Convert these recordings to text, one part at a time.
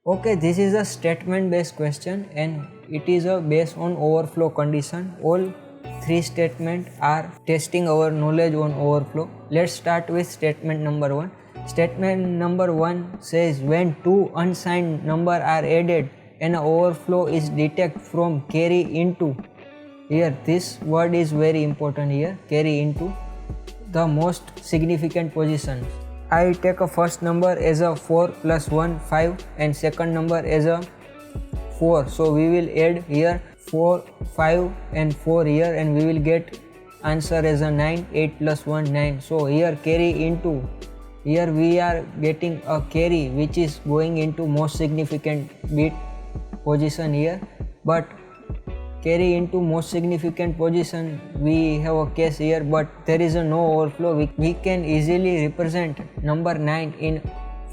Okay, this is a statement based question and it is a based on overflow condition. All three statements are testing our knowledge on overflow. Let's start with statement number 1. Statement number 1 says when two unsigned numbers are added, an overflow is detected from carry into. Here this word is very important here, carry into the most significant positions. I take a first number as a 4 plus 1 5 and second number as a 4. So we will add here 4 5 and 4 here and we will get answer as a 9. 8 plus 1 9. So here carry into, here we are getting a carry which is going into most significant bit position here, but carry into most significant position we have a case here, but there is a no overflow. We can easily represent number 9 in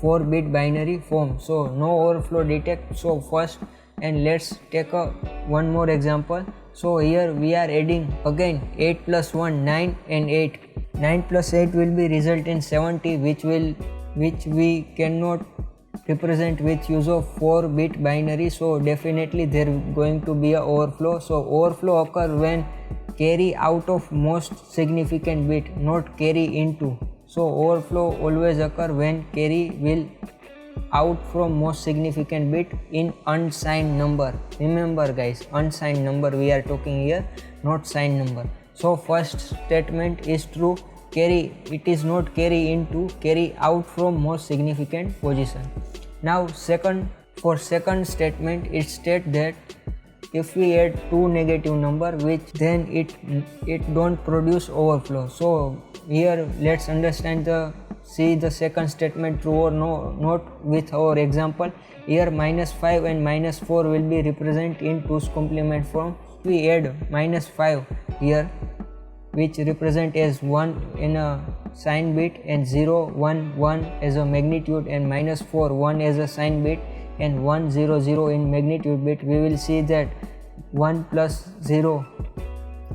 4-bit binary form, so no overflow detect. So first, and let's take a one more example. So here we are adding again 8 plus 1 9 and 8. 9 plus 8 will be result in 70, which we cannot represent with use of 4-bit binary, so definitely there going to be a overflow. So overflow occur when carry out of most significant bit, not carry into. So overflow always occur when carry will out from most significant bit in unsigned number. Remember guys, unsigned number we are talking here, not signed number. So first statement is true, carry, it is not carry into, carry out from most significant position. Now for second statement it states that if we add two negative number, which then it don't produce overflow. So here let's understand see the second statement true or no, not with our example. Here minus 5 and minus 4 will be represented in 2's complement form. We add minus 5 here, which represent as 1 in a sign bit and 0 1 1 as a magnitude and minus 4 1 as a sign bit and 1 0 0 in magnitude bit. We will see that 1 plus 0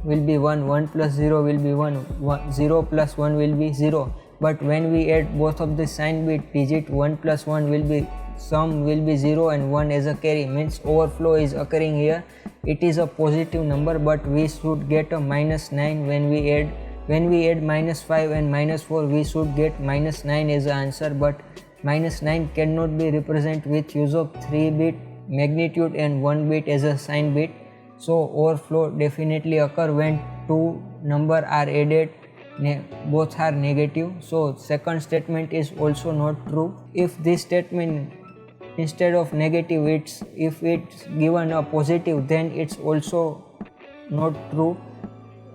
will be 1, 1 plus 0 will be 1, 0 plus 1 will be 0. But when we add both of the sign bit digit, 1 plus 1 will be sum will be 0 and 1 as a carry, means overflow is occurring here. It is a positive number, but we should get a minus 9 when we add minus 5 and minus 4, we should get minus 9 as the answer, but minus 9 cannot be represented with use of 3-bit magnitude and 1 bit as a sign bit. So overflow definitely occur when two number are added, both are negative. So second statement is also not true. If this statement instead of negative, if it's given a positive, then it's also not true.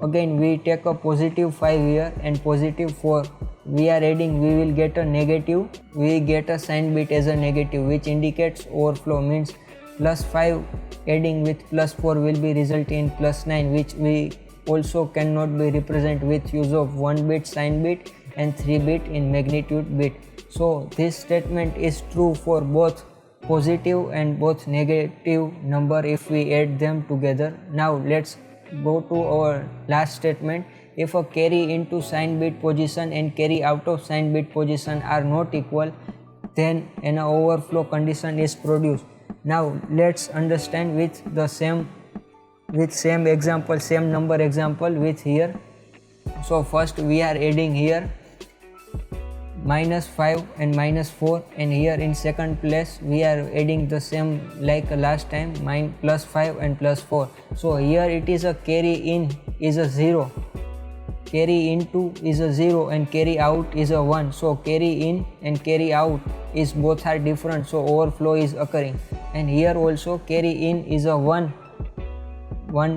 Again we take a positive 5 here and positive 4, we are adding, we will get a negative, we get a sign bit as a negative, which indicates overflow, means plus 5 adding with plus 4 will be result in plus 9, which we also cannot be represented with use of 1-bit sign bit and 3-bit in magnitude bit. So this statement is true for both positive and both negative number if we add them together. Now let's go to our last statement. If a carry into sign bit position and carry out of sign bit position are not equal, then an overflow condition is produced. Now let's understand with same example, same number example with here. So first we are adding here minus 5 and minus 4, and here in second place we are adding the same like last time, plus 5 and plus 4. So here it is a carry in is a 0, carry into is a 0 and carry out is a 1. So carry in and carry out is both are different, so overflow is occurring. And here also carry in is a 1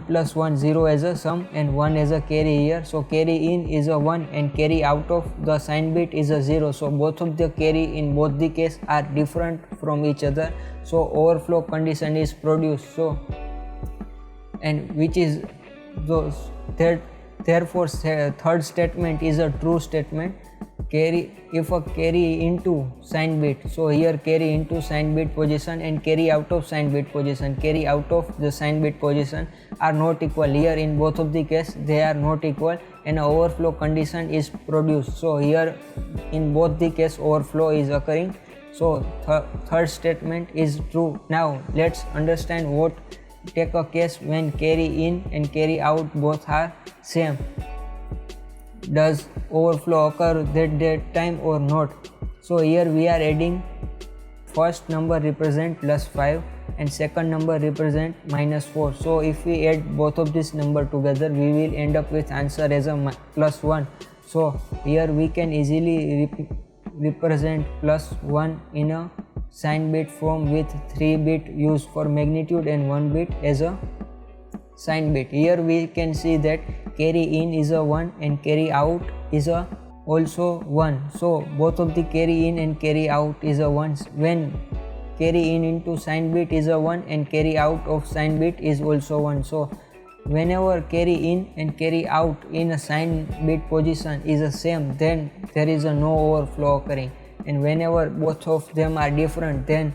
plus 1 0 as a sum and 1 as a carry here. So carry in is a 1 and carry out of the sign bit is a 0. So both of the carry in both the case are different from each other. So overflow condition is produced. So and which is those therefore third statement is a true statement. Carry, if a carry into sign bit, so here carry into sign bit position and carry out of sign bit position, carry out of the sign bit position are not equal. Here in both of the case they are not equal and overflow condition is produced. So here in both the case overflow is occurring. So third statement is true. Now let's understand what take a case when carry in and carry out both are same. Does overflow occur that time or not? So here we are adding first number represent plus 5 and second number represent minus 4. So if we add both of this number together, we will end up with answer as a plus 1. So here we can easily represent plus 1 in a sign bit form with 3 bit used for magnitude and 1 bit as a sign bit. Here we can see that carry in is a 1 and carry out is a also 1. So both of the carry in and carry out is a 1. When carry in into sign bit is a 1 and carry out of sign bit is also 1. So whenever carry in and carry out in a sign bit position is the same, then there is a no overflow occurring, and whenever both of them are different, then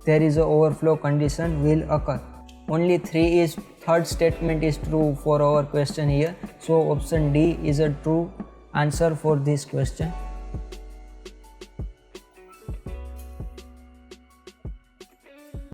there is a overflow condition will occur. Only third statement is true for our question here. So option D is a true answer for this question.